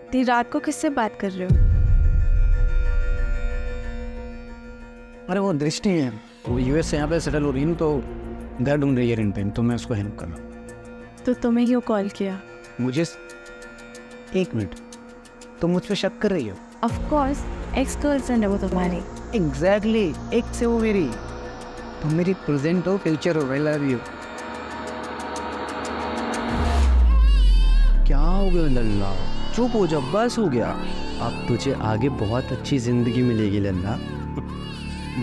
इतनी रात को किससे बात कर रहे हो? अरे वो दृष्टि है, वो यूएस से यहाँ पे सेटल हो रही है तो घर ढूंढ रही है रेंट पे, तो मैं उसको हेल्प कर रहा हूँ। तो तुम्हें क्यों कॉल किया? मुझे 1 मिनट, तुम मुझ पे शक कर रही हो? ऑफ कोर्स, एक्स गर्लफ्रेंड है वो तुम्हारी। एग्जैक्टली, एक से वो मेरी, तुम मेरी प्रेजेंट हो, फ्यूचर हो, आई लव यू। क्या हो गया लल्ला? चुप हो जा, बस हो गया। अब तुझे आगे बहुत अच्छी जिंदगी मिलेगी लल्ला।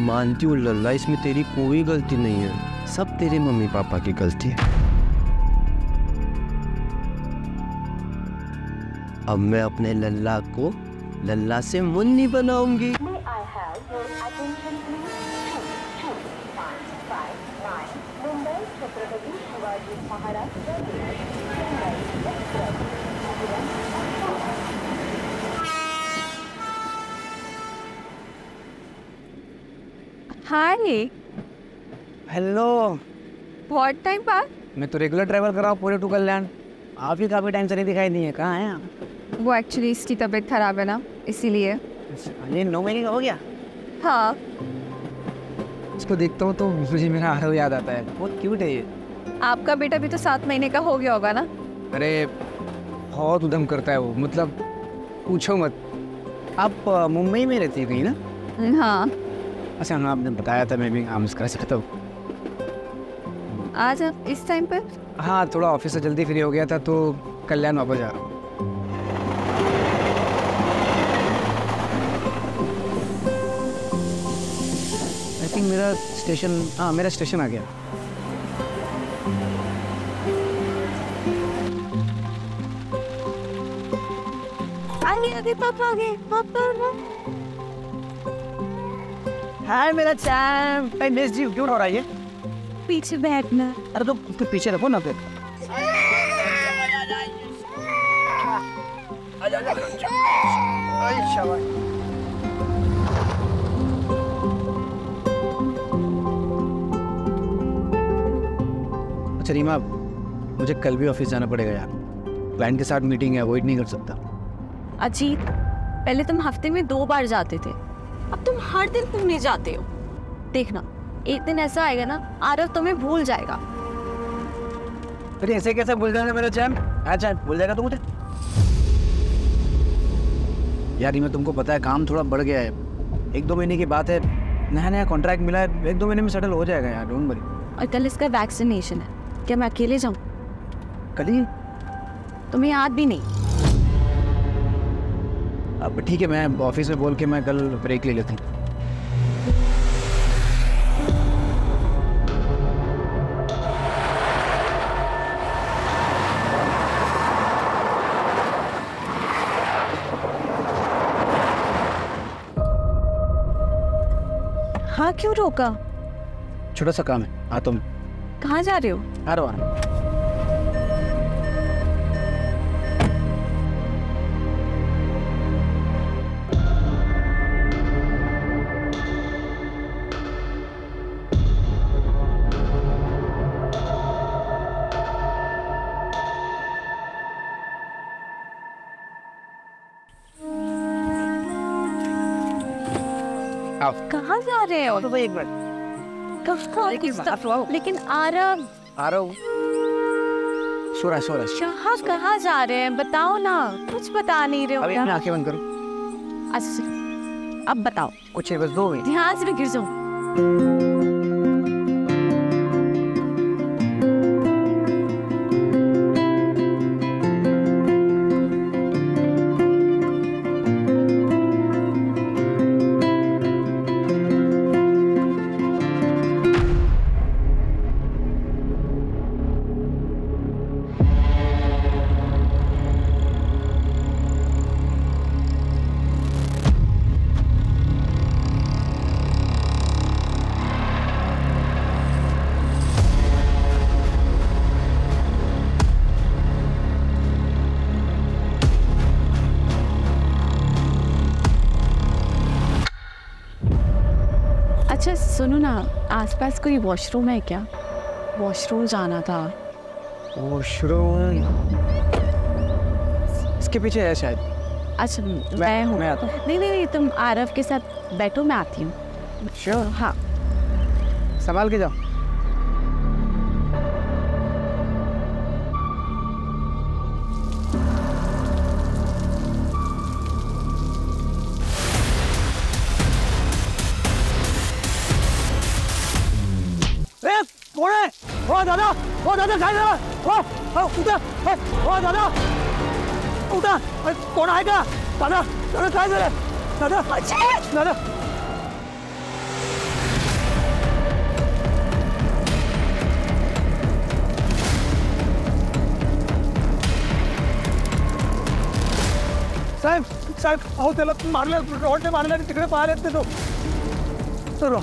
मानती हूँ लल्ला, इसमें तेरी कोई गलती नहीं है, सब तेरे मम्मी पापा की गलती है। अब मैं अपने लल्ला को लल्ला से मुन्नी बनाऊंगी। हाय। हेलो। बहुत टाइम बाद। मैं तो रेगुलर ट्रैवल कर रहा हूँ पूरे टू कल्याण, आप ही काफ़ी टाइम से नहीं दिखाई नहीं है, कहाँ हैं आप? वो एक्चुअली इसकी तबीयत खराब है ना, इसीलिए। ये 9 महीने का हो गया? हाँ। इसको देखता हूँ तो मुझे मेरा आरव याद आता है, बहुत क्यूट है ये। आपका बेटा भी तो 7 महीने का हो गया होगा ना? अरे बहुत उधम करता है वो, मतलब पूछो मत। आप मुंबई में रहती है कहीं ना? हाँ। अच्छा हाँ, आपने बताया था, मैं भी काम कर सकता हूँ। आज आप इस टाइम पर? हाँ, थोड़ा ऑफिस से जल्दी फ्री हो गया था तो कल्याण वापस जा रहा हूँ। आई थिंक मेरा स्टेशन, हाँ मेरा स्टेशन आ गया। आगे पापा आगे, पापा। हाय मेरा चैम्प, आई मिस्ड यू। क्यों हो रहा है ये? पीछे बैठना। अरे तो उसके पीछे रखो ना फिर। अच्छा रीमा, मुझे कल भी ऑफिस जाना पड़ेगा यार, क्लाइंट के साथ मीटिंग है, अवॉइड नहीं कर सकता। अजीत, पहले तुम हफ्ते में 2 बार जाते थे, अब तुम हर दिन घूमने जाते हो। देखना, एक दिन ऐसा आएगा ना, आरव तुम्हें भूल जाएगा। अरे ऐसे कैसे भूल जाएगा मेरा चैम्प? अच्छा भूल जाएगा तू मुझे? यार मैं तुमको पता है काम थोड़ा बढ़ गया है, 1-2 महीने की बात है, नया नया कॉन्ट्रैक्ट मिला है, 1-2 महीने में सेटल हो जाएगा यार, डोंट वरी। और कल इसका वैक्सीनेशन है, क्या मैं अकेले जाऊँ? कल ही? तुम्हें याद भी नहीं? अब ठीक है, मैं ऑफिस में बोल के मैं कल ब्रेक ले लेता हूँ। हाँ, क्यों रोका? छोटा सा काम है, आता हूँ। कहाँ जा रहे हो? आ रहा हूँ। कहाँ जा रहे हो? तो 1 मिनट। लेकिन आरव। आरव सो रहा है। कहाँ जा रहे हैं बताओ ना, कुछ बता नहीं रहे हो। अभी मैं आंखें बंद करूं? अच्छा अब बताओ। कुछ है, बस 2 मिनट। ध्यान से गिर जाऊं। अच्छा सुनो ना, आसपास कोई वॉशरूम है क्या? वॉशरूम जाना था। वॉशरूम इसके पीछे है शायद। अच्छा मैं हूँ। मैं आता हूँ। नहीं नहीं नहीं, तुम आरव के साथ बैठो, मैं आती हूँ। श्योर, हाँ। संभाल के जाओ। कौन है? ओ दादा काय झालं? उठा, ओ दादा उठा, कोण आहे का? दादा काय झालं? दादा दादा साहेब साहेब, अहो त्याला मारलं, रॉडने मारलं आणि तिकडे पाहायला येते तो. चलो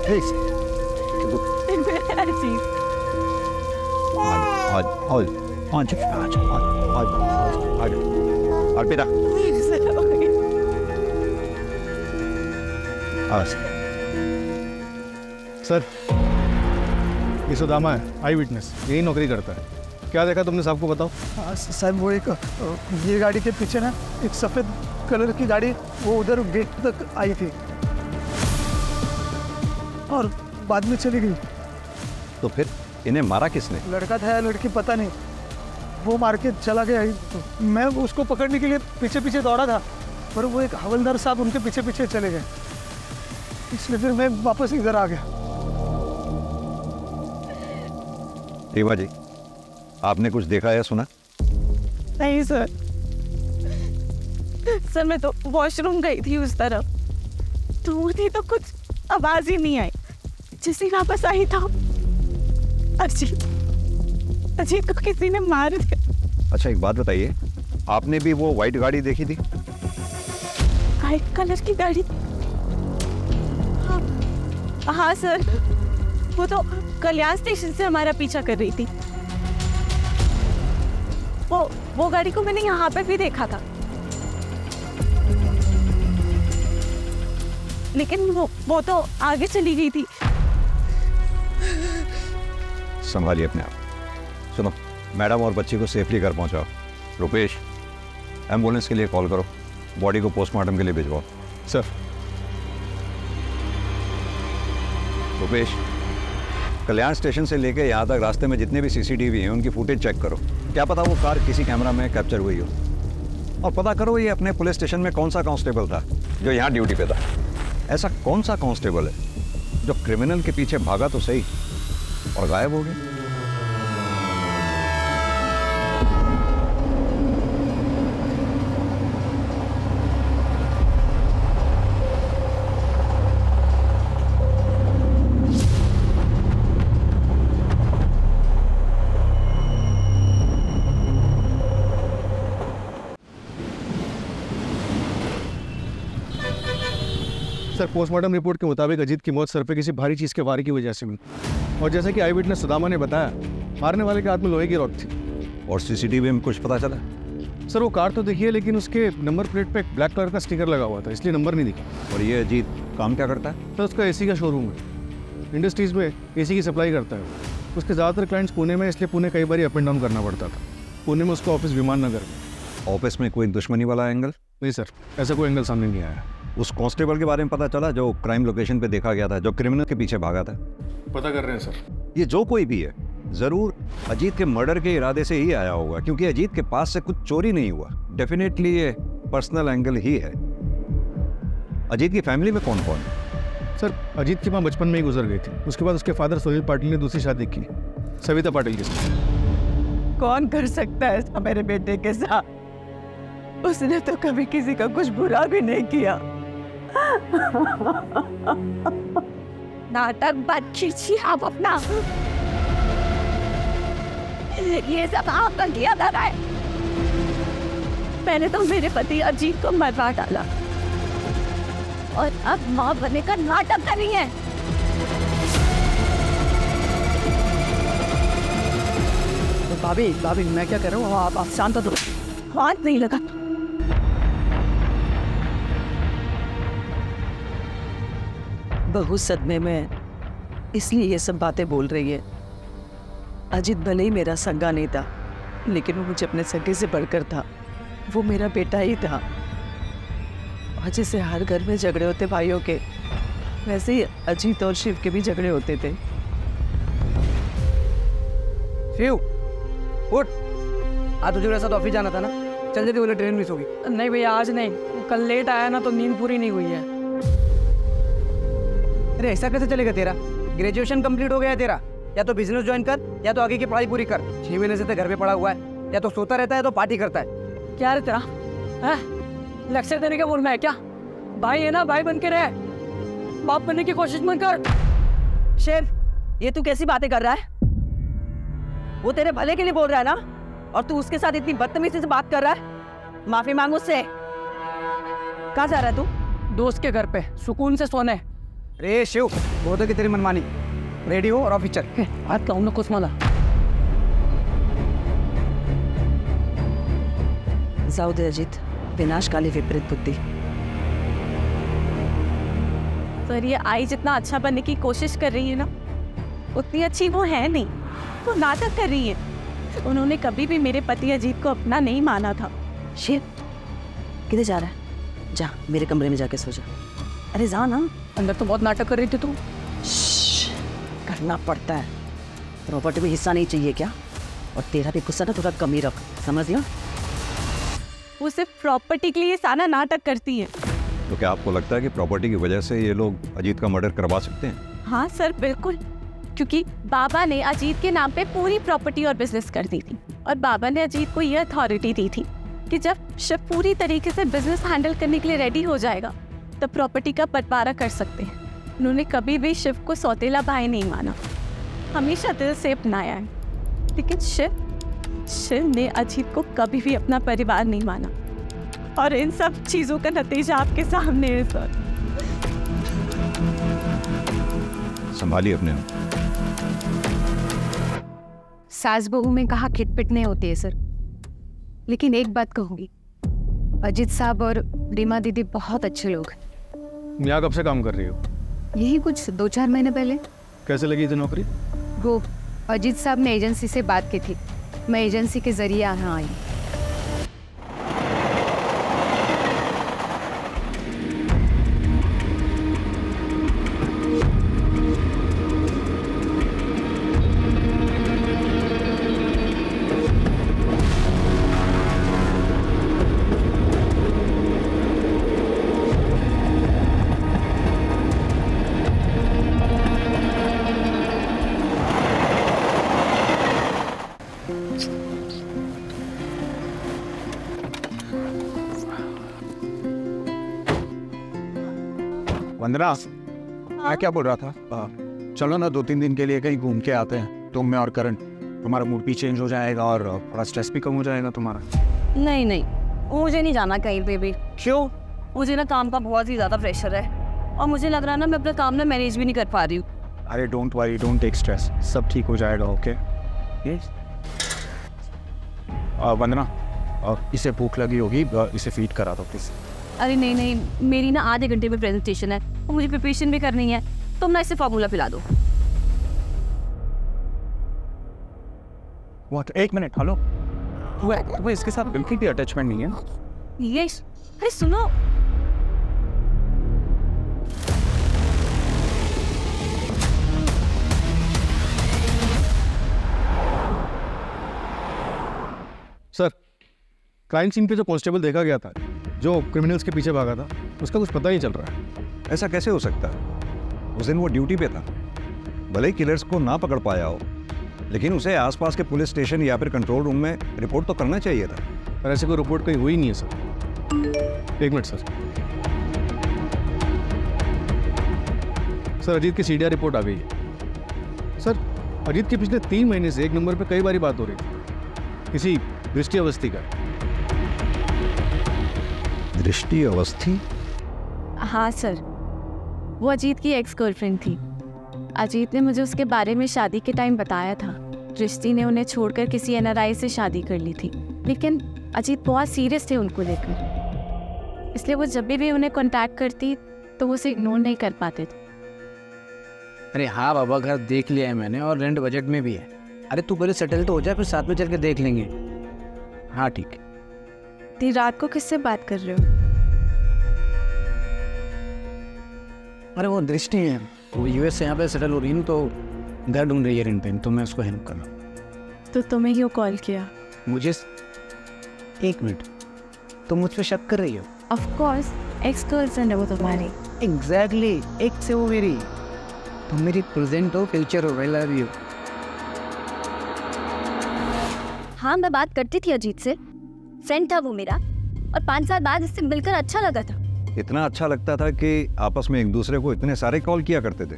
Please. बेटा सर, ये सुदामा है, आई विटनेस, यही नौकरी करता है। क्या देखा तुमने, साहब को बताओ। साहब वो एक ये गाड़ी के पीछे ना एक सफेद कलर की गाड़ी वो उधर गेट तक आई थी और बाद में चली गई। तो फिर इन्हें मारा किसने? लड़का था या लड़की पता नहीं, वो मार के चला गया। मैं उसको पकड़ने के लिए पीछे पीछे दौड़ा था, पर वो एक हवलदार साहब उनके पीछे पीछे चले गए, इसलिए फिर मैं वापस इधर आ गया। रीवा जी, आपने कुछ देखा या सुना? नहीं सर, सर मैं तो वॉशरूम गई थी उस तरफ, दूर थी तो कुछ आवाज ही नहीं आई। जिसे वापस आई था अजीत को किसी ने मार दिया। अच्छा एक बात बताइए, आपने भी वो व्हाइट गाड़ी देखी थी? व्हाइट कलर की गाड़ी? हाँ सर, वो तो कल्याण स्टेशन से हमारा पीछा कर रही थी। वो गाड़ी को मैंने यहाँ पे भी देखा था, लेकिन वो तो आगे चली गई थी। संभालिए अपने आप। सुनो, मैडम और बच्ची को सेफली घर पहुंचाओ। रुपेश, एम्बुलेंस के लिए कॉल करो, बॉडी को पोस्टमार्टम के लिए भिजवाओ। सर। रुपेश, कल्याण स्टेशन से लेके यहाँ तक रास्ते में जितने भी सीसीटीवी हैं उनकी फुटेज चेक करो, क्या पता वो कार किसी कैमरा में कैप्चर हुई हो। और पता करो ये अपने पुलिस स्टेशन में कौन सा कांस्टेबल था जो यहाँ ड्यूटी पे था। ऐसा कौन सा कांस्टेबल है जो क्रिमिनल के पीछे भागा तो सही और गायब हो गया। सर, पोस्टमार्टम रिपोर्ट के मुताबिक अजीत की मौत सर पे किसी भारी चीज़ के वार की वजह से हुई, और जैसे कि आई विटनेस सुदामा ने बताया, मारने वाले के हाथ में लोहे की रॉड थी। और सीसीटीवी में कुछ पता चला? सर वो कार तो देखी है, लेकिन उसके नंबर प्लेट पे एक ब्लैक कलर का स्टिकर लगा हुआ था, इसलिए नंबर नहीं दिखा। और ये अजीत काम क्या करता है? सर उसका एसी का शोरूम है, इंडस्ट्रीज़ में एसी की सप्लाई करता है। उसके ज़्यादातर क्लाइंट्स पुणे में, इसलिए पुणे कई बार अप एंड डाउन करना पड़ता था। पुणे में उसका ऑफिस विमान नगर में। ऑफिस में कोई दुश्मनी वाला एंगल? नहीं सर, ऐसा कोई एंगल सामने नहीं आया। उस कांस्टेबल के बारे में पता चला जो क्राइम लोकेशन पे देखा गया था, जो क्रिमिनल के पीछे भागा था? पता कर रहे हैं सर। ये जो कोई भी है जरूर अजीत के मर्डर के इरादे से ही आया होगा, क्योंकि अजीत के पास से कुछ चोरी नहीं हुआ। डेफिनेटली ये पर्सनल एंगल ही है। अजीत की फैमिली में कौन कौन है? सर अजीत की माँ बचपन में ही गुजर गई थी, उसके बाद उसके फादर सुनील पाटिल ने दूसरी शादी की, सविता पाटिल के साथ। कौन कर सकता है ऐसा मेरे बेटे के साथ? उसने तो कभी किसी का कुछ बुरा भी नहीं किया। नाटक बंद कीजिए आप अपना, ये सब आपका किया जा रहा है। मैंने तो मेरे पति अजीत को मरवा डाला और अब माँ बनने का नाटक करनी है। भाभी भाभी मैं क्या कह रहा हूँ, आप शांत हो, हाथ नहीं लगा। बहू सदमे में इसलिए ये सब बातें बोल रही है। अजीत भले ही मेरा सगा नहीं था, लेकिन वो मुझे अपने सगे से बढ़कर था। वो मेरा बेटा ही था। और जैसे हर घर में झगड़े होते भाइयों के, वैसे ही अजीत और शिव के भी झगड़े होते थे। शिव उठ, आज तुझे मेरे साथ ऑफिस जाना था ना, चल जल्दी, बोले ट्रेन मिस होगी। नहीं भैया आज नहीं, कल लेट आया ना तो नींद पूरी नहीं हुई है। अरे ऐसा कैसे चलेगा तेरा? ग्रेजुएशन कंप्लीट हो गया है तेरा, या तो बिजनेस ज्वाइन कर या तो आगे की पढ़ाई पूरी कर। 6 महीने से तो घर पे पड़ा हुआ है, या तो सोता रहता है तो पार्टी करता है। क्या रे तेरा है? लेक्चर देने का बोलना है क्या? भाई है ना, भाई बन के रहे, बाप बनने की कोशिश मत कर। शेर, ये तू कैसी बातें कर रहा है? वो तेरे भले के लिए बोल रहा है ना, और तू उसके साथ इतनी बदतमीजी से बात कर रहा है। माफी मांग उससे। कहाँ जा रहा है तू? दोस्त के घर पे सुकून से सोने। रे शिव, वो तो की तेरी मनमानी। रेडी हो और ऑफिस चल। हाथ कहूँ ना कुछ माला। जाऊ दे अजीत, विनाशकाली विपरीत बुद्धि। सर ये आई जितना अच्छा बनने की कोशिश कर रही है ना, उतनी अच्छी वो है नहीं। वो नाटक कर रही है। उन्होंने कभी भी मेरे पति अजीत को अपना नहीं माना था। शिव, किधर जा रहा है? जा मेरे कमरे में जाके सो जा। अरे जा ना। अंदर तो बहुत नाटक कर रही थी तू। करना पड़ता है, प्रॉपर्टी में हिस्सा नहीं चाहिए क्या? और तेरा भी गुस्सा ना थोड़ा कम ही रख, समझ लिया? वो सिर्फ प्रॉपर्टी के लिए सारा नाटक करती है। तो क्या आपको लगता है कि प्रॉपर्टी की वजह से ये लोग अजीत का मर्डर करवा सकते हैं? हाँ सर बिल्कुल, क्योंकि बाबा ने अजीत के नाम पे पूरी प्रॉपर्टी और बिजनेस कर दी थी। और बाबा ने अजीत को ये अथॉरिटी दी थी कि जब शिव पूरी तरीके से बिजनेस हैंडल करने के लिए रेडी हो जाएगा तब प्रॉपर्टी का बंटवारा कर सकते हैं। उन्होंने कभी भी शिव को सौतेला भाई नहीं माना, हमेशा दिल से अपनाया है। लेकिन शिव ने अजीत को कभी भी अपना परिवार नहीं माना। और इन सब चीजों का नतीजा आपके सामने है सर। संभालिए अपने आप। सास बहू में कहा खिटपिट नहीं होती है सर, लेकिन एक बात कहूंगी, अजीत साहब और रीमा दीदी बहुत अच्छे लोग हैं। यहाँ कब से काम कर रही हो? यही कुछ 2-4 महीने पहले। कैसे लगी थी नौकरी? वो अजीत साहब ने एजेंसी से बात की थी, मैं एजेंसी के जरिए यहाँ आई। वंदना, मैं क्या बोल रहा था, चलो ना 2-3 दिन के लिए कहीं घूम के आते हैं, तुम मैं और करण। तुम्हारा मूड भी चेंज हो जाएगा और थोड़ा स्ट्रेस भी कम हो जाएगा तुम्हारा। नहीं नहीं, मुझे नहीं जाना कहीं पे भी। क्यों? मुझे ना काम का बहुत ही ज्यादा प्रेशर है और मुझे लग रहा है ना मैं अपना काम ना मैनेज भी नहीं कर पा रही हूँ। अरे don't worry, don't take stress, सब ठीक हो जाएगा। ओके वंदना, इसे भूख लगी होगी, इसे फीड करा दो प्लीज। अरे नहीं नहीं, मेरी ना आधे घंटे में प्रेजेंटेशन है और मुझे प्रिपरेशन भी करनी है। तुम ना इसे फार्मूला पिला दो। व्हाट? 1 minute, hello. तुम्हें इसके साथ बिल्कुल भी अटैचमेंट नहीं है? यस। अरे सुनो, सर, क्राइम सीन पे जो कांस्टेबल देखा गया था, जो क्रिमिनल्स के पीछे भागा था, उसका कुछ पता नहीं चल रहा है। ऐसा कैसे हो सकता है? उस दिन वो ड्यूटी पे था। भले ही किलर्स को ना पकड़ पाया हो, लेकिन उसे आसपास के पुलिस स्टेशन या फिर कंट्रोल रूम में रिपोर्ट तो करना चाहिए था। पर ऐसे कोई रिपोर्ट कहीं हुई नहीं है sir. 1 minute sir. Sir, Ajit की सीडीआर रिपोर्ट आ गई है। सर, अजीत के पिछले 3 महीने से 1 नंबर पे कई बारी बात हो रही थी, किसी दृष्टि अवस्थी का। दृष्टि अवस्थी? हाँ सर, वो अजीत की एक्स गर्लफ्रेंड थी। अजीत ने मुझे उसके बारे में शादी के टाइम बताया था, दृष्टि ने उन्हें छोड़कर किसी एनआरआई से शादी कर ली थी, लेकिन अजीत बहुत सीरियस थे उनको लेकर, इसलिए वो जब भी उन्हें कांटेक्ट करती तो वो उसे इग्नोर नहीं कर पाते थे। अरे हाँ बाबा, घर देख लिया है मैंने और रेंट बजट में भी है। अरे तू पहले सेटल तो हो जाए, फिर साथ में चल के देख लेंगे। हाँ ठीक है। ती रात को किससे बात कर रहे हो? अरे वो दृष्टि है, वो यूएस से यहाँ पे सेटल हो रही है, तो घर ढूंढ रही है रेंट पे, तो मैं उसको हेल्प कर रहा हूँ। तो तुम्हें क्यों कॉल किया? मुझे 1 मिनट, तुम मुझ पर शक कर रही हो? ऑफ कोर्स, एक्स गर्लफ्रेंड है वो तुम्हारी। एग्जैक्टली, एक्स है वो मेरी। तुम मेरी प्रेजेंट हो, फ्यूचर हो। I love you. हाँ, मैं बात करती थी अजीत से, फ्रेंड था वो मेरा, और 5 साल बाद इससे मिलकर अच्छा लगा था। इतना अच्छा लगता था कि आपस में एक दूसरे को इतने सारे कॉल किया करते थे।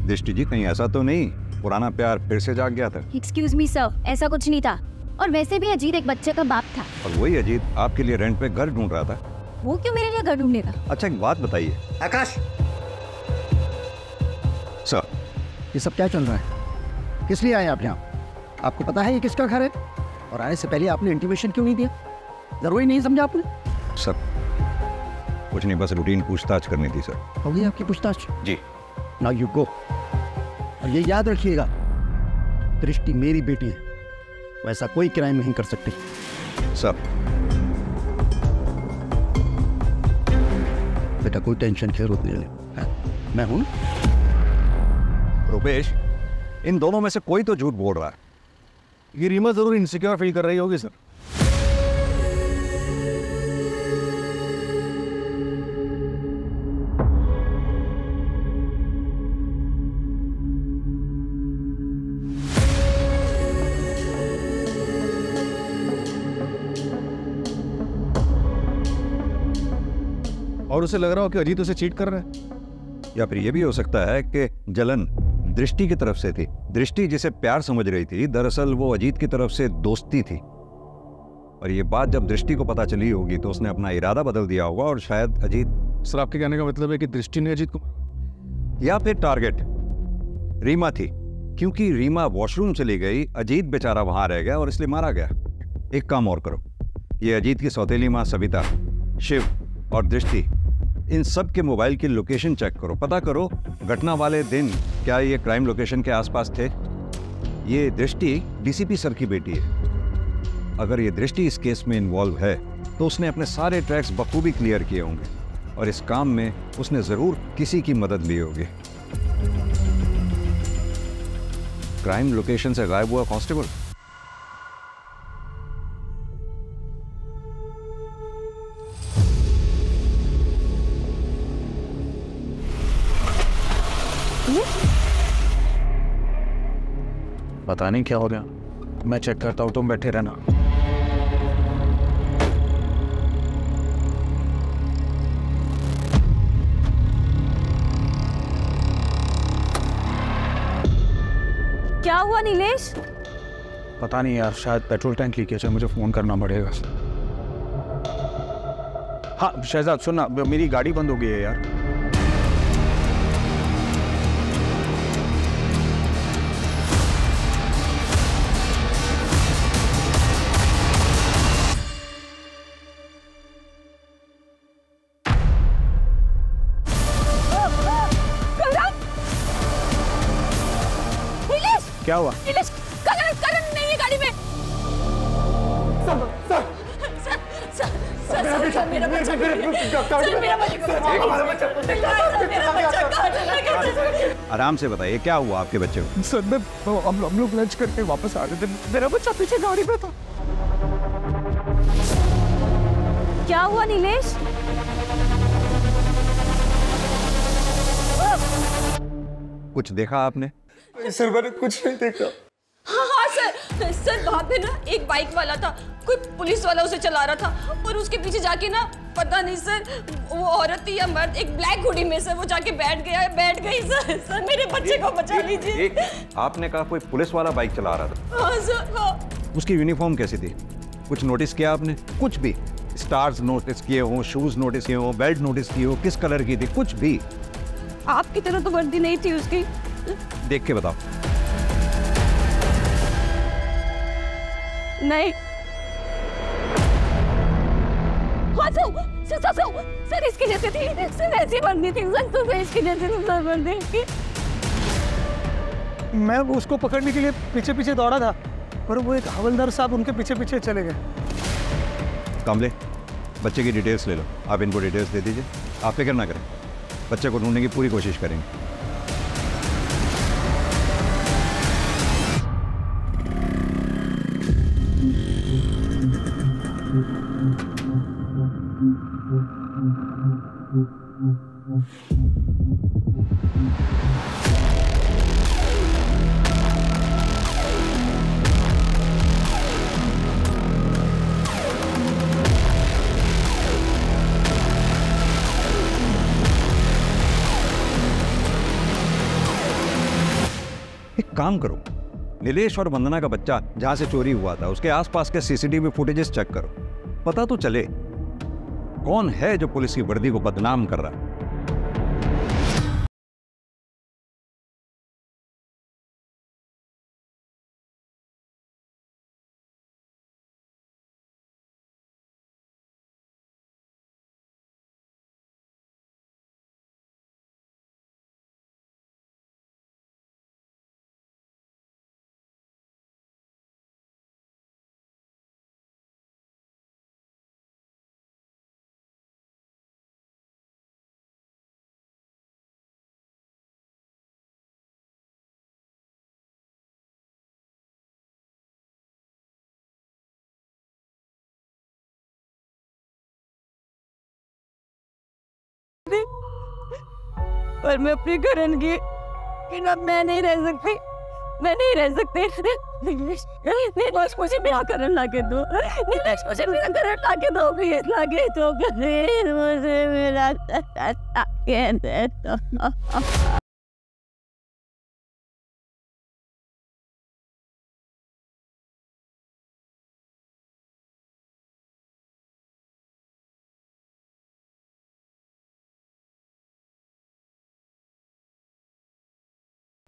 दृष्टि जी, कहीं ऐसा तो नहीं पुराना प्यार फिर से जाग गया था? एक्सक्यूज मी सर, ऐसा कुछ नहीं था। और वैसे भी अजीत एक बच्चे का बाप था। और वही अजीत आपके लिए रेंट पे घर ढूंढ रहा था। वो क्यों मेरे लिए घर ढूंढेगा? अच्छा एक बात बताइए आकाश, सर, ये सब क्या चल रहा है? किस लिए आए आप यहाँ? आपको पता है ये किसका घर है? और आने से पहले आपने इंटीमेशन क्यों नहीं दिया? जरूरी नहीं समझा आपने? सर कुछ नहीं, बस रूटीन पूछताछ करनी थी सर। हो गई आपकी पूछताछ? जी। Now you go. और ये याद रखिएगा, दृष्टि मेरी बेटी है, वैसा कोई क्राइम नहीं कर सकती। सर। बेटा कोई टेंशन की जरूरत नहीं है, मैं हूं। रुपेश, इन दोनों में से कोई तो झूठ बोल रहा है। ये रीमा जरूर इनसिक्योर फील कर रही होगी सर। और उसे लग रहा हो कि अजीत उसे चीट कर रहा है। या फिर ये भी हो सकता है कि जलन दृष्टि की तरफ से थी। दृष्टि जिसे प्यार समझ रही थी, दरअसल वो अजीत की तरफ से दोस्ती थी। और ये बात जब दृष्टि को पता चली होगी तो उसने अपना इरादा बदल दिया होगा और शायद अजीत। सर आपके कहने का मतलब है कि दृष्टि ने अजीत को, या फिर टारगेट रीमा थी, क्योंकि रीमा वॉशरूम चली गई, अजीत बेचारा वहां रह गया और इसलिए मारा गया। एक काम और करो, ये अजीत की सौतेली माँ सविता, शिव और दृष्टि, इन सब के मोबाइल की लोकेशन चेक करो, पता करो घटना वाले दिन क्या ये क्राइम लोकेशन के आसपास थे। ये दृष्टि डीसीपी सर की बेटी है। अगर ये दृष्टि इस केस में इन्वॉल्व है तो उसने अपने सारे ट्रैक्स बखूबी क्लियर किए होंगे और इस काम में उसने जरूर किसी की मदद ली होगी। क्राइम लोकेशन से गायब हुआ कांस्टेबल, पता नहीं क्या हो गया, मैं चेक करता हूँ, तुम बैठे रहना। क्या हुआ नीलेश? पता नहीं यार, शायद पेट्रोल टैंक लीकेज है, मुझे फोन करना पड़ेगा। हाँ शहजाद सुनना, मेरी गाड़ी बंद हो गई है यार। क्या हुआ? करण नहीं है गाड़ी में। आराम से बताइए क्या हुआ आपके बच्चे को? सर हम लोग लंच करके वापस आ रहे थे, मेरा बच्चा पीछे गाड़ी में था। क्या हुआ नीलेश? कुछ देखा आपने? सर मैंने कुछ नहीं देखा। हाँ सर वहाँ पे ना एक बाइक वाला था, कोई पुलिस वाला उसे चला रहा था और उसके पीछे जाके ना पता नहीं सर वो औरत थी या मर्द, एक ब्लैक हुडी में सर वो जाके बैठ गई सर मेरे बच्चे को बचा लीजिए। आपने कहा कोई पुलिस वाला बाइक चला रहा था? हाँ सर हाँ। उसकी यूनिफॉर्म कैसी थी? कुछ नोटिस किया आपने? कुछ भी स्टार्स नोटिस किए हो, शूज नोटिस किए हो, बेल्ट नोटिस की हो, किस कलर की थी, कुछ भी? आपकी तरह तो वर्दी नहीं थी उसकी। देख के बताओ। नहीं। हाँ सर इसकी जैसे थी, सर ऐसी बननी थी, सर इसकी जैसे सर बननी थी। मैं उसको पकड़ने के लिए पीछे पीछे दौड़ा था, पर वो एक हवलदार साहब उनके पीछे पीछे चले गए। कामले, बच्चे की डिटेल्स ले लो, आप इनको डिटेल्स दे दीजिए। आप फिक्र ना करें, बच्चे को ढूंढने की पूरी कोशिश करेंगे। एक काम करो, नीलेश और वंदना का बच्चा जहां से चोरी हुआ था उसके आसपास के सीसीटीवी फुटेजेस चेक करो, पता तो चले कौन है जो पुलिस की वर्दी को बदनाम कर रहा है। पर मैं अपनी करण की बिना मैं नहीं रह सकती, मैं नहीं रह सकती। नीलेश मुझे मेरा करण लाके दो, नीलेश मुझे मेरा करण लाके दो, प्लीज लाके दो, प्लीज मुझे मेरा लाके दो।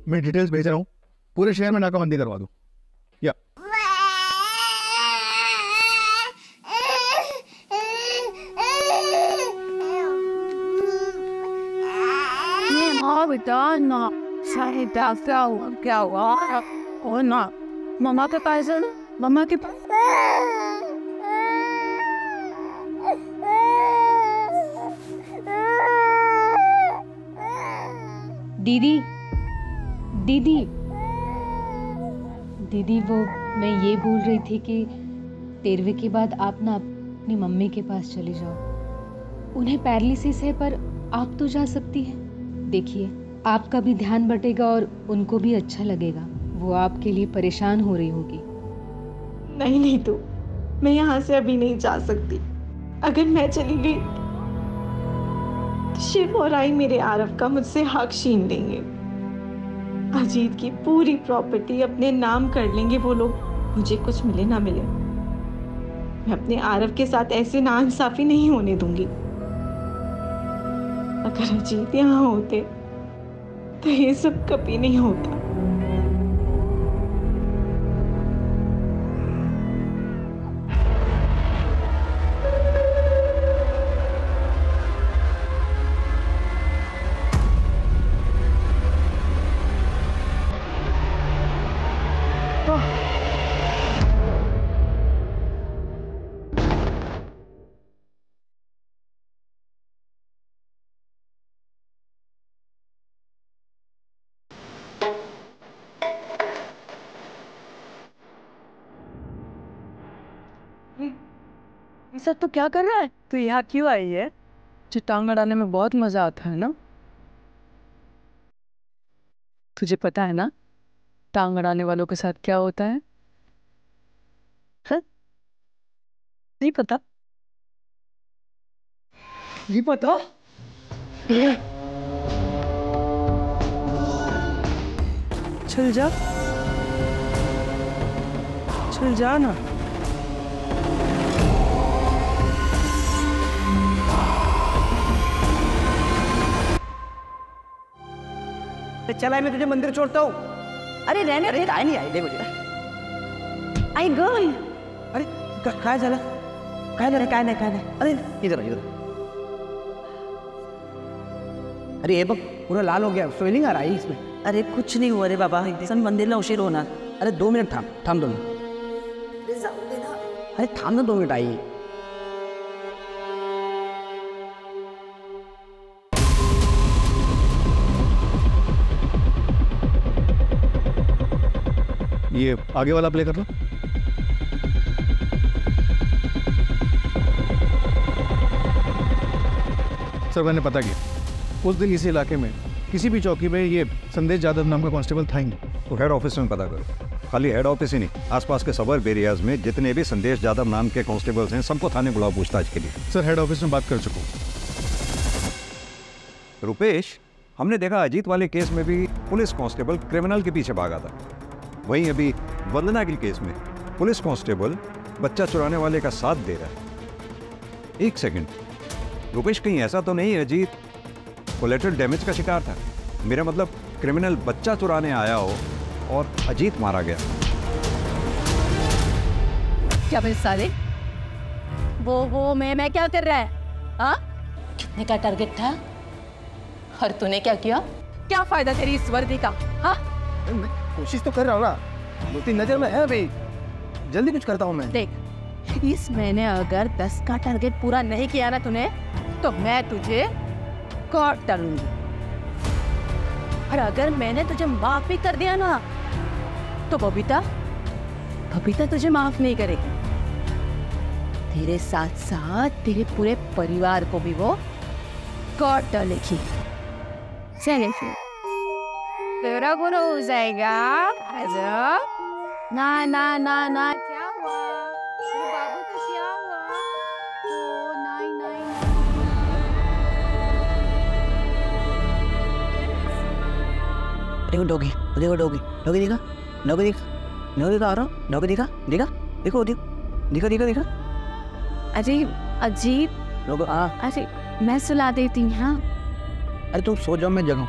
मैं डिटेल्स भेज रहा हूँ, पूरे शहर में नाकाबंदी करवा दो। या बेटा ना क्या हुआ? और ना मम्मा के पास है, मम्मा के पास। दीदी दीदी दीदी, वो मैं ये बोल रही थी कि 13वीं के बाद आप ना अपनी मम्मी के पास चली जाओ। उन्हें पैरालिसिस है पर आप तो जा सकती हैं। देखिए, आपका भी ध्यान बटेगा और उनको भी अच्छा लगेगा। वो आपके लिए परेशान हो रही होगी। नहीं तो मैं यहाँ से अभी नहीं जा सकती। अगर मैं चली गई तो शिव और आई मेरे आरव का मुझसे हक छीन लेंगे। अजीत की पूरी प्रॉपर्टी अपने नाम कर लेंगे वो लोग, मुझे कुछ मिले ना मिले। मैं अपने आरव के साथ ऐसे नाइंसाफी नहीं होने दूंगी। अगर अजीत यहाँ होते तो ये सब कभी नहीं होता। सर तो क्या कर रहा है? तो यहाँ क्यों आई है? जो टांग अड़ाने में बहुत मजा आता है ना। तुझे पता है ना टांग अड़ाने वालों के साथ क्या होता है? नहीं पता? नहीं पता? चल जा, चल जा ना। चला मैं तुझे मंदिर छोड़ता हूँ। अरे रहने रहे, आए नहीं आए दे मुझे। आई गर्ल, अरे काय झालं काय झालं काय नाही काय नाही अरे इधर इधर अरे ये बघ पूरा लाल हो गया स्वेलिंग आ रहा है इसमें अरे कुछ नहीं हुआ रे बाबा सन मंदिरला उशीर होणार अरे 2 मिनट थांब 2 मिनिट अरे थांब ना 2 मिनिट आई ये आगे वाला प्ले कर लो। सर मैंने पता किया उस दिन इसी इलाके में किसी भी चौकी में ये संदेश यादव नाम का कांस्टेबल था ही नहीं। तो हेड ऑफिस में पता करो। खाली हेड ऑफिस ही नहीं, आसपास के सबर्ब एरियाज में जितने भी संदेश यादव नाम के कांस्टेबल्स हैं सबको थाने बुलाओ पूछताछ के लिए। सर हेड ऑफिस में बात कर चुका हूँ। रुपेश, हमने देखा अजीत वाले केस में भी पुलिस कांस्टेबल क्रिमिनल के पीछे भागा था, वहीं अभी वंदना के केस में पुलिस कांस्टेबल बच्चा चुराने वाले का साथ दे रहा है। एक सेकंड रुपेश, कहीं ऐसा तो नहीं अजीत कोलेटरल डैमेज का शिकार था? मेरा मतलब क्रिमिनल बच्चा चुराने आया हो और अजीत मारा गया। क्या बे साले, वो मैं क्या कर रहा है? हाँ, कितने का टारगेट था और तूने क्या किया? क्या फायदा तेरी इस वर्दी का? हाँ, कोशिश तो कर रहा हूँ ना, 2-3 नजर में है अभी, जल्दी कुछ करता हूँ मैं। देख, इस महीने अगर 10 का टारगेट पूरा नहीं किया ना तूने, तो मैं तुझे काट डालूंगी। और अगर मैंने तुझे माफ भी कर दिया ना, तो बबीता तुझे माफ नहीं करेगी। तेरे साथ साथ तेरे पूरे परिवार को भी वो काट डालेगी। चले फिर तेरा गुना हो जाएगा। ना ना ना ना, क्या हुआ मेरे बाबू को? क्या हुआ? ओ नहीं नहीं देखो डॉगी दिखा, डॉगी दिखा आ रहा हूँ, डॉगी दिखा देखो दिखा। अजीब अरे मैं सुला देती हूँ। हाँ, अरे तुम सो जाओ, मैं जगाऊँ।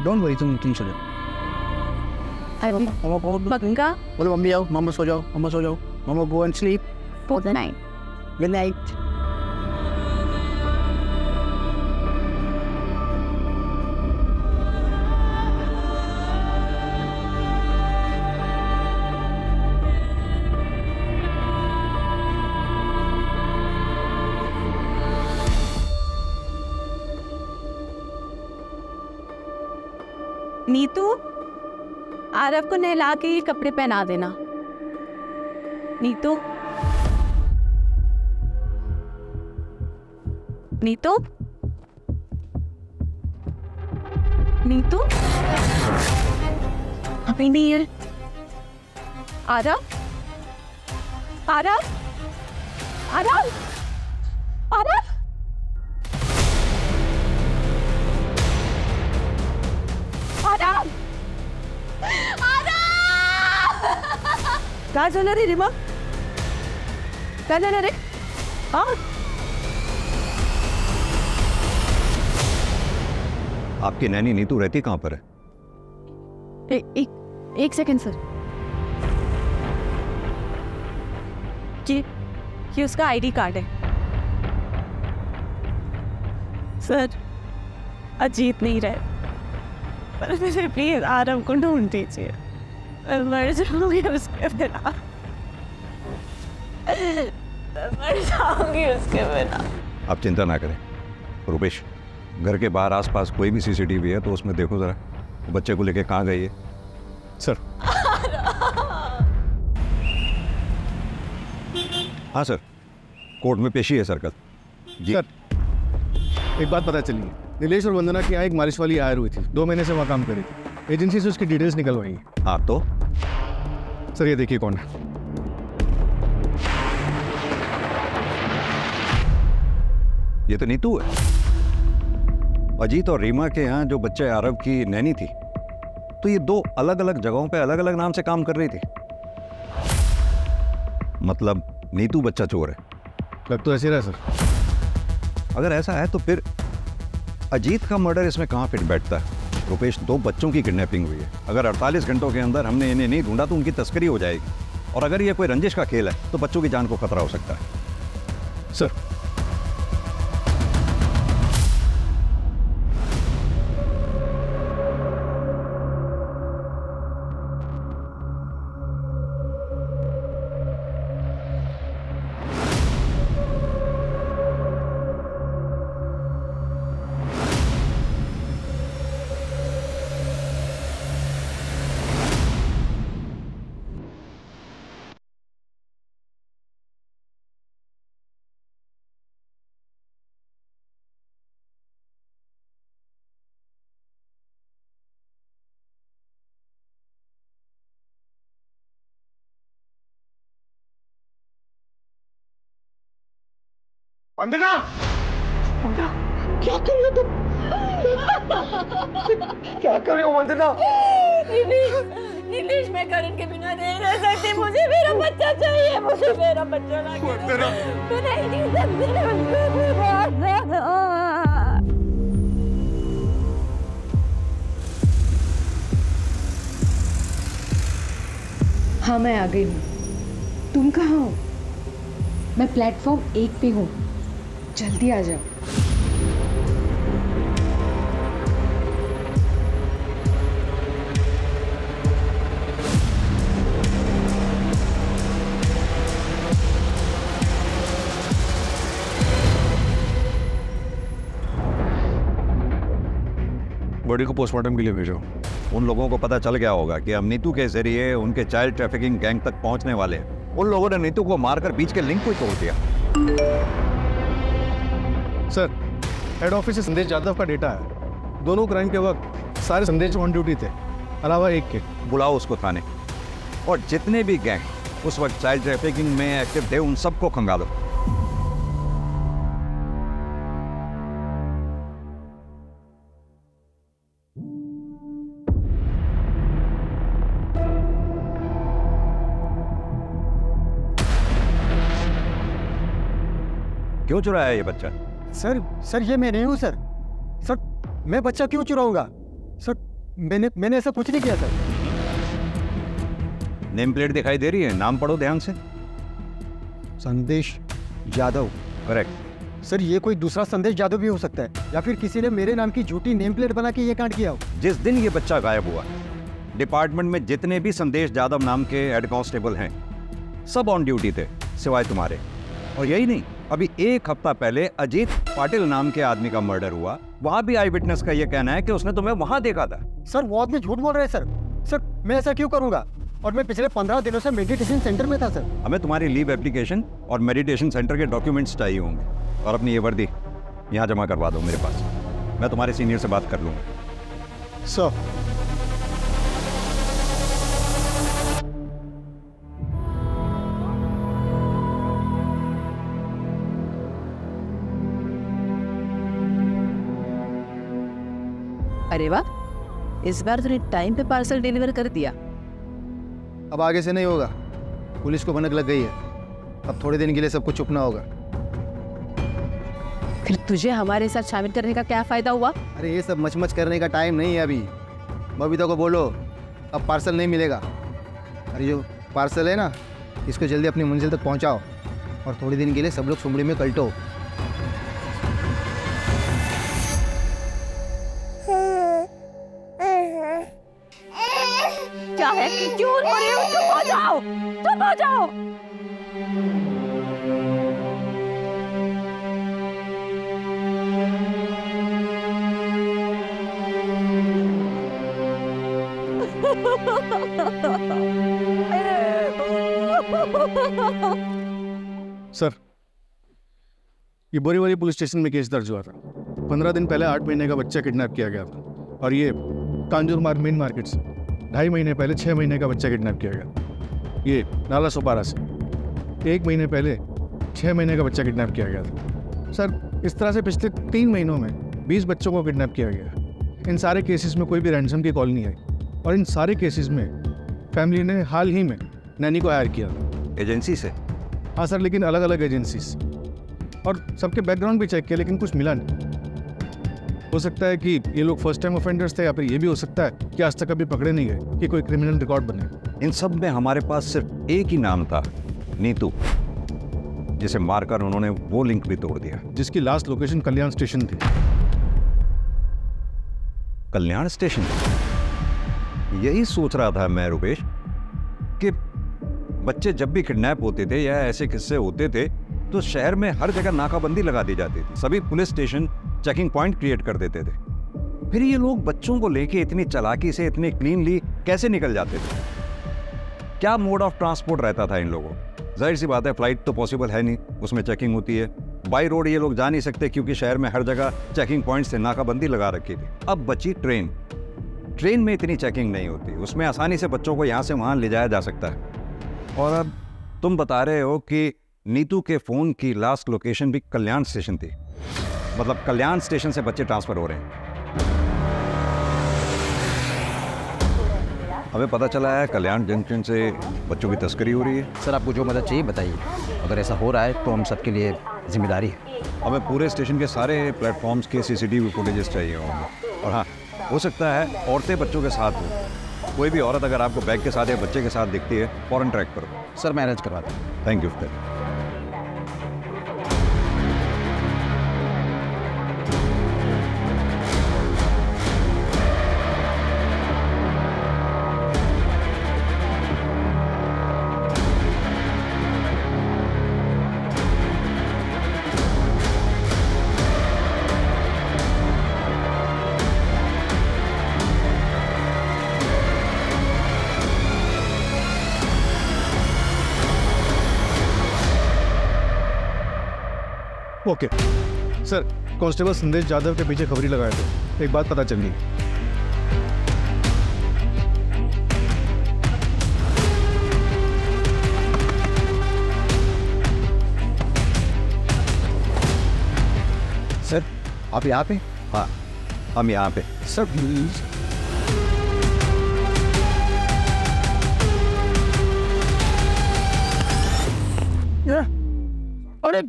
डोंट वरी, तुम सो जाओ। बंगा बोलो मम्मी आओ, मम्मा सो जाओ, मम्मा go and sleep. Good night. Good night. Neetu, Aarav को नहला के ये कपड़े पहना देना। नीतू अभी नहीं है। आरव काय झालं रे रीमा? काय झालं रे? हाँ, आपकी नैनी नीतू रहती कहाँ पर है? एक सेकंड सर, ये उसका आईडी कार्ड है सर। अजीत नहीं रहे, पर मुझे प्लीज आरव को ढूंढ दीजिए, मैं मर जाऊंगी उसके बिना, आप चिंता ना करें रुपेश, घर के बाहर आसपास कोई भी सीसीटीवी है तो उसमें देखो जरा, बच्चे को लेके कहाँ गई है? सर हाँ सर, कोर्ट में पेशी है सर कल। जी सर, एक बात पता चली है, नीलेश और वंदना की यहाँ एक मालिश वाली हायर हुई थी, 2 महीने से वहाँ काम करी थी, एजेंसी से उसकी डिटेल्स निकलवाई। हाँ तो सर ये देखिए कौन है। ये तो नीतू है। अजीत और रीमा के यहाँ जो बच्चे आरव की नैनी थी, तो ये 2 अलग अलग जगहों पे अलग अलग नाम से काम कर रही थी। मतलब नीतू बच्चा चोर है। लग तो ऐसे रहा सर। अगर ऐसा है तो फिर अजीत का मर्डर इसमें कहाँ फिट बैठता है? रुपेश, 2 बच्चों की किडनैपिंग हुई है, अगर 48 घंटों के अंदर हमने इन्हें नहीं ढूंढा तो उनकी तस्करी हो जाएगी। और अगर ये कोई रंजिश का खेल है तो बच्चों की जान को खतरा हो सकता है। सर, वंदना, क्या कर रहे हो तुम? क्या कर रहे हो वंदना? नीलेश, मैं करण के बिना नहीं रह सकती। मुझे मेरा बच्चा चाहिए, मुझे मेरा बच्चा चाहिए। मैं नहीं जी सकती। हाँ, मैं आ गई हूँ। तुम कहाँ हो? मैं प्लेटफॉर्म 1 पे हूँ, जल्दी आ जाओ। बॉडी को पोस्टमार्टम के लिए भेजो। उन लोगों को पता चल गया होगा कि हम नीतू के जरिए उनके चाइल्ड ट्रैफिकिंग गैंग तक पहुंचने वाले हैं। उन लोगों ने नीतू को मारकर बीच के लिंक को ही तोड़ दिया। सर, हेड ऑफिस से संदेश यादव का डेटा है। दोनों क्राइम के वक्त सारे संदेश ऑन ड्यूटी थे, अलावा एक के। बुलाओ उसको थाने, और जितने भी गैंग उस वक्त चाइल्ड ट्रैफिकिंग में एक्टिव थे उन सबको खंगालो। क्यों चुराया ये बच्चा? सर ये मैं नहीं हूँ सर। सर, मैं बच्चा क्यों चुराऊंगा? सर, मैंने ऐसा कुछ नहीं किया सर। नेम प्लेट दिखाई दे रही है, नाम पढ़ो ध्यान से। संदेश यादव। करेक्ट। सर, ये कोई दूसरा संदेश यादव भी हो सकता है, या फिर किसी ने मेरे नाम की झूठी नेम प्लेट बना के ये कांड किया हो। जिस दिन ये बच्चा गायब हुआ, डिपार्टमेंट में जितने भी संदेश यादव नाम के हेड कांस्टेबल हैं, सब ऑन ड्यूटी थे सिवाय तुम्हारे। और यही नहीं, अभी 1 हफ्ता पहले अजीत पाटिल नाम के आदमी का मर्डर हुआ। वहां भी आई विटनेस का यह कहना है कि उसने तुम्हें वहां देखा था। सर, वो आदमी झूठ बोल रहे हैं सर। सर, मैं ऐसा क्यों करूंगा? और मैं पिछले 15 दिनों से मेडिटेशन सेंटर में था सर। हमें तुम्हारी लीव एप्लीकेशन और मेडिटेशन सेंटर के डॉक्यूमेंट्स चाहिए होंगे, और अपनी ये वर्दी यहाँ जमा करवा दो मेरे पास। मैं तुम्हारे सीनियर से बात कर लूंगा। सर, अरे वाह, इस बार तूने टाइम पे पार्सल डिलीवर कर दिया। अब आगे से नहीं होगा, पुलिस को भनक लग गई है। अब थोड़े दिन के लिए सबको चुपना होगा। फिर तुझे हमारे साथ शामिल करने का क्या फायदा हुआ? अरे ये सब मचमच करने का टाइम नहीं है अभी। बबीता को बोलो अब पार्सल नहीं मिलेगा। अरे जो पार्सल है ना, इसको जल्दी अपनी मंजिल तक पहुंचाओ, और थोड़े दिन के लिए सब लोग सुमड़ी में कल्टो। क्या है कि क्यों रो रही हो? चुप हो जाओ, चुप हो जाओ। सर, ये बोरीवली पुलिस स्टेशन में केस दर्ज हुआ था। 15 दिन पहले 8 महीने का बच्चा किडनैप किया गया था, और ये कांजूर मार्ग मेन मार्केट से 2.5 महीने पहले 6 महीने का बच्चा किडनैप किया गया। ये नाला सोपारा से 1 महीने पहले 6 महीने का बच्चा किडनैप किया गया था। सर, इस तरह से पिछले 3 महीनों में 20 बच्चों को किडनैप किया गया। इन सारे केसेस में कोई भी रैंसम की कॉल नहीं आई, और इन सारे केसेस में फैमिली ने हाल ही में नैनी को हायर किया। एजेंसी से? हाँ सर, लेकिन अलग अलग एजेंसी से, और सबके बैकग्राउंड भी चेक किया, लेकिन कुछ मिला नहीं। हो सकता है कि ये लोग फर्स्ट टाइम ऑफेंडर्स थे, या फिर ये भी हो सकता है कि आज तक कभी पकड़े नहीं गए कि कोई क्रिमिनल रिकॉर्ड बने। इन सब में हमारे पास सिर्फ एक ही नाम था, नीतू, जिसे मारकर उन्होंने वो लिंक भी तोड़ दिया, जिसकी लास्ट लोकेशन कल्याण स्टेशन थी। कल्याण स्टेशन? यही सोच रहा था मैं रुपेश कि बच्चे जब भी किडनैप होते थे या ऐसे किस्से होते थे तो शहर में हर जगह नाकाबंदी लगा दी जाती थी, सभी police station checking point create कर देते थे। फिर ये लोग बच्चों को लेके इतनी चालाकी से इतनी क्लीनली कैसे निकल जाते थे? क्या मोड ऑफ ट्रांसपोर्ट रहता था इन लोगों? जाहिर सी बात है फ्लाइट तो पॉसिबल है नहीं, उसमें चेकिंग होती है। बाई रोड ये लोग जा नहीं सकते क्योंकि शहर में हर जगह चेकिंग पॉइंट से नाकाबंदी लगा रखी थी। अब बची ट्रेन। ट्रेन में इतनी चेकिंग नहीं होती, उसमें आसानी से बच्चों को यहाँ से वहाँ ले जाया जा सकता है। और अब तुम बता रहे हो कि नीतू के फोन की लास्ट लोकेशन भी कल्याण स्टेशन थी, मतलब कल्याण स्टेशन से बच्चे ट्रांसफर हो रहे हैं। हमें पता चला है कल्याण जंक्शन से बच्चों की तस्करी हो रही है। सर आपको जो मदद चाहिए बताइए, अगर ऐसा हो रहा है तो हम सबके लिए जिम्मेदारी है। हमें पूरे स्टेशन के सारे प्लेटफॉर्म्स के सीसीटीवी फुटेजेस चाहिए होंगे। और हाँ, हो सकता है औरतें बच्चों के साथ हो। कोई भी औरत अगर आपको बैग के साथ या बच्चे के साथ दिखती है फौरन ट्रैक करो। सर मैं अरेंज करवाता हूँ। Thank you. Okay sir, constable संदेश यादव के पीछे खबरी लगाए थे, एक बात पता चल गई। सर आप यहाँ पे? हाँ हम यहाँ पे। Sir please. अरे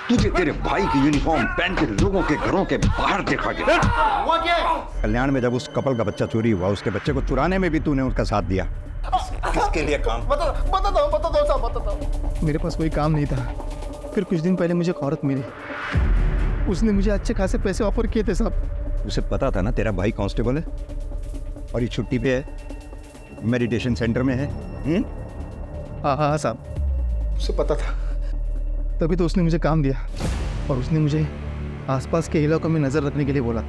तुझे तेरे भाई की यूनिफॉर्म पहन के लोगों के घरों के बाहर देखा गया। कल्याण में जब उस कपल का बच्चा चोरी हुआ, उसके बच्चे को चुराने में भी तूने उसका साथ दिया। किसके लिए काम? बताता हूँ। मेरे पास कोई काम नहीं था। फिर कुछ दिन पहले मुझे एक औरत मिली, उसने मुझे अच्छे खासे पैसे ऑफर किए थे साहब। उसे पता था ना तेरा भाई कांस्टेबल है और ये छुट्टी पे है, मेडिटेशन सेंटर में है। हाँ साहब, उसे पता था, तभी तो उसने मुझे काम दिया। और उसने मुझे आसपास के इलाकों में नज़र रखने के लिए बोला।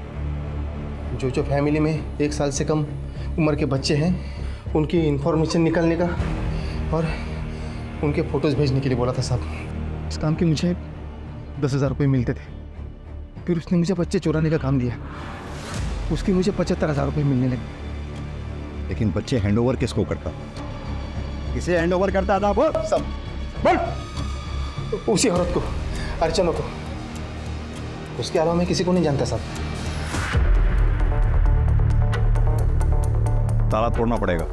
जो जो फैमिली में 1 साल से कम उम्र के बच्चे हैं, उनकी इंफॉर्मेशन निकालने का और उनके फ़ोटोज़ भेजने के लिए बोला था साहब। इस काम के मुझे 10,000 रुपये मिलते थे। फिर उसने मुझे बच्चे चुराने का काम दिया, उसके मुझे 75,000 रुपये मिलने लगे। लेकिन बच्चे हैंडओवर किसको करता? किसे हैंडओवर करता था वो? सब बोल। उसी औरत को, अर्चना को। उसके अलावा मैं किसी को नहीं जानता साहब। ताला तोड़ना पड़ेगा।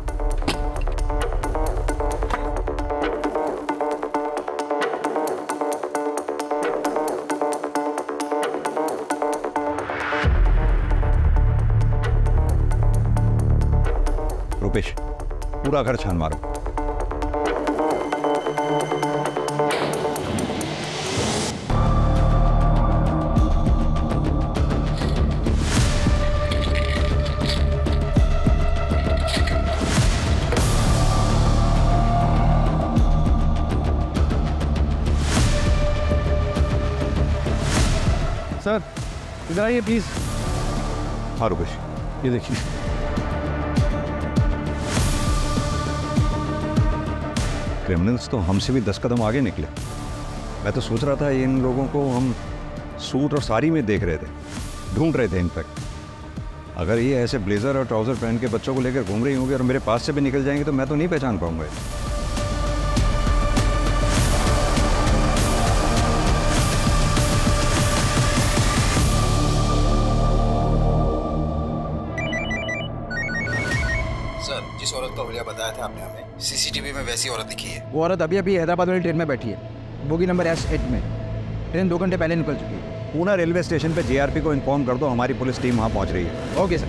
रुपेश, पूरा घर छान मारो। सर इधर आइए प्लीज। हाँ रुपेश, ये देखिए। क्रिमिनल्स तो हमसे भी 10 कदम आगे निकले। मैं तो सोच रहा था इन लोगों को हम सूट और साड़ी में देख रहे थे, ढूंढ रहे थे। इनफैक्ट अगर ये ऐसे ब्लेजर और ट्राउजर पहन के बच्चों को लेकर घूम रही होंगी और मेरे पास से भी निकल जाएंगे तो मैं तो नहीं पहचान पाऊंगा। जिस औरत का हुलिया बताया था आपने हमें, सीसीटीवी में वैसी औरत दिखी है। वो औरत अभी अभी हैदराबाद वाली ट्रेन में बैठी है, बोगी नंबर S8 में। ट्रेन 2 घंटे पहले निकल चुकी है। पूना रेलवे स्टेशन पे जीआरपी को इन्फॉर्म कर दो, हमारी पुलिस टीम वहां पहुंच रही है। Okay sir.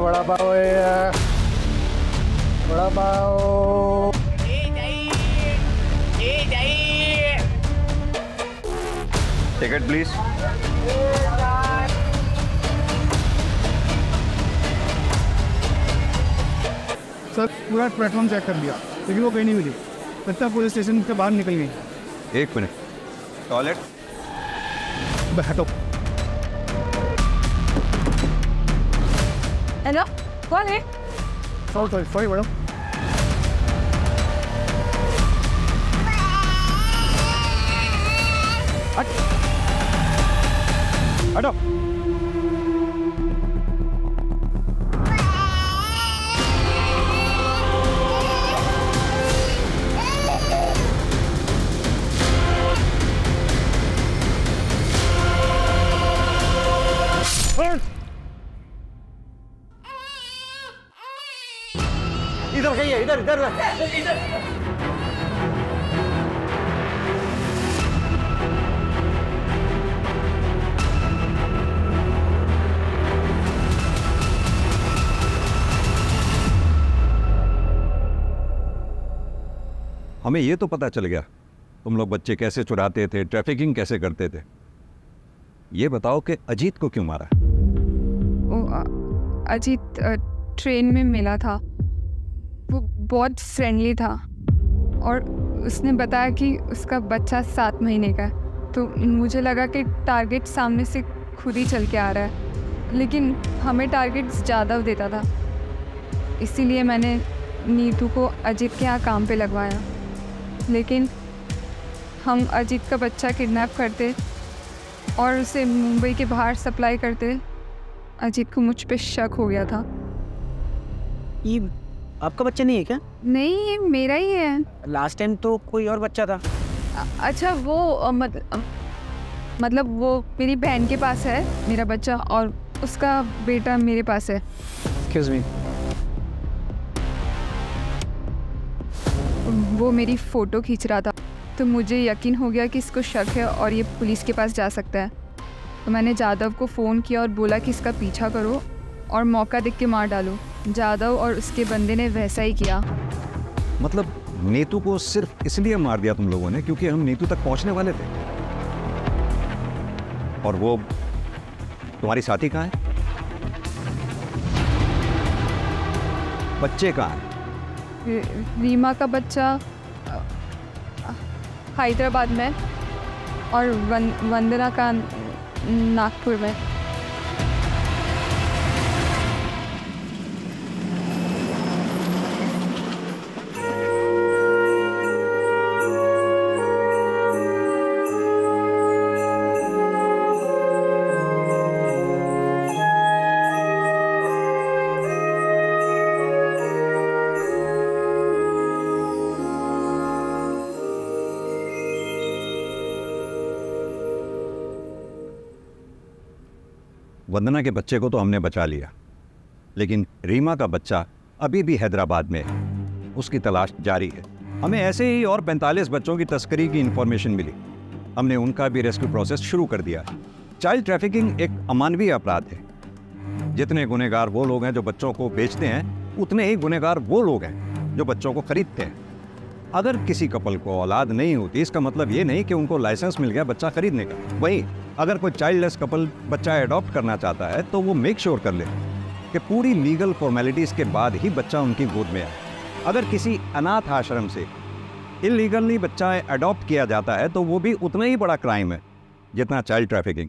बड़ा पाव है, बड़ा पाव। Ticket please. सर पूरा प्लेटफॉर्म चेक कर लिया लेकिन वो कहीं नहीं मिली। लगता है पुलिस स्टेशन से बाहर निकल गई। 1 मिनट। टॉयलेट। हटो। हेलो, कौन है? Sorry madam. हटो। इधर खाइए, इधर इधर इधर। हमें ये तो पता चल गया तुम लोग बच्चे कैसे चुराते थे, ट्रैफिकिंग कैसे करते थे। ये बताओ कि अजीत को क्यों मारा? अजीत ट्रेन में मिला था, वो बहुत फ्रेंडली था और उसने बताया कि उसका बच्चा 7 महीने का है। तो मुझे लगा कि टारगेट सामने से खुद ही चल के आ रहा है, लेकिन हमें टारगेट्स ज़्यादा देता था। इसीलिए मैंने नीतू को अजीत के यहाँ काम पे लगवाया। लेकिन हम अजीत का बच्चा किडनैप करते और उसे मुंबई के बाहर सप्लाई करते। अजीत को मुझ पे शक हो गया था। ये आपका बच्चा नहीं है क्या? नहीं, ये मेरा ही है। लास्ट टाइम तो कोई और बच्चा था। अच्छा, वो मतलब वो मेरी बहन के पास है मेरा बच्चा और उसका बेटा मेरे पास है। Excuse me. वो मेरी फ़ोटो खींच रहा था तो मुझे यकीन हो गया कि इसको शक है और ये पुलिस के पास जा सकता है। तो मैंने जादव को फ़ोन किया और बोला कि इसका पीछा करो और मौका देख के मार डालो। जादव और उसके बंदे ने वैसा ही किया। मतलब नीतू को सिर्फ इसलिए मार दिया तुम लोगों ने क्योंकि हम नीतू तक पहुंचने वाले थे? और वो तुम्हारी साथी कहाँ है? बच्चे कहाँ हैं? रीमा का बच्चा हैदराबाद में और वंदना का नागपुर में। वंदना के बच्चे को तो हमने बचा लिया, लेकिन रीमा का बच्चा अभी भी हैदराबाद में है। उसकी तलाश जारी है। हमें ऐसे ही और 45 बच्चों की तस्करी की इंफॉर्मेशन मिली। हमने उनका भी रेस्क्यू प्रोसेस शुरू कर दिया है। चाइल्ड ट्रैफिकिंग एक अमानवीय अपराध है। जितने गुनहगार वो लोग हैं जो बच्चों को बेचते हैं, उतने ही गुनहगार वो लोग हैं जो बच्चों को खरीदते हैं। अगर किसी कपल को औलाद नहीं होती, इसका मतलब ये नहीं कि उनको लाइसेंस मिल गया बच्चा खरीदने का। वहीं अगर कोई चाइल्डलेस कपल बच्चा एडॉप्ट करना चाहता है तो वो मेक श्योर कर ले कि पूरी लीगल फॉर्मेलिटीज़ के बाद ही बच्चा उनकी गोद में आए। अगर किसी अनाथ आश्रम से इलीगली बच्चा एडॉप्ट किया जाता है तो वो भी उतना ही बड़ा क्राइम है जितना चाइल्ड ट्रैफिकिंग।